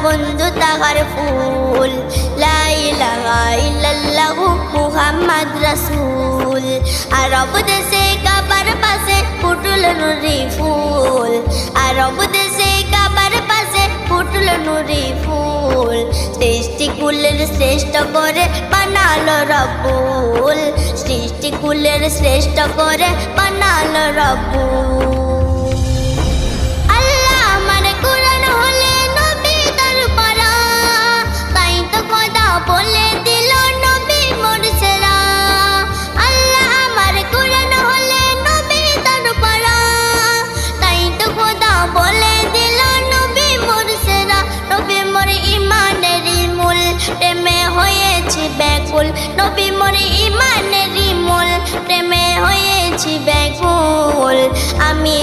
বন্ধু তাহার ফুল, লা ইলাহা ইল্লাল্লাহু মুহাম্মদ রাসূল। আরব দেশে কাবার পাশে ফুটল নুরি ফুল, আরব দেশে কাবার পাশে ফুটল নুরি ফুল। সৃষ্টিকুলের শ্রেষ্ঠ করে বানালো রব্বুল, সৃষ্টিকুলের শ্রেষ্ঠ করে বানালো রব্বুল। প্রেমে হয়েছি ব্যাকুল, নবী মোর ইমানেরই মূল, প্রেমে হয়েছি ব্যাকুল আমি।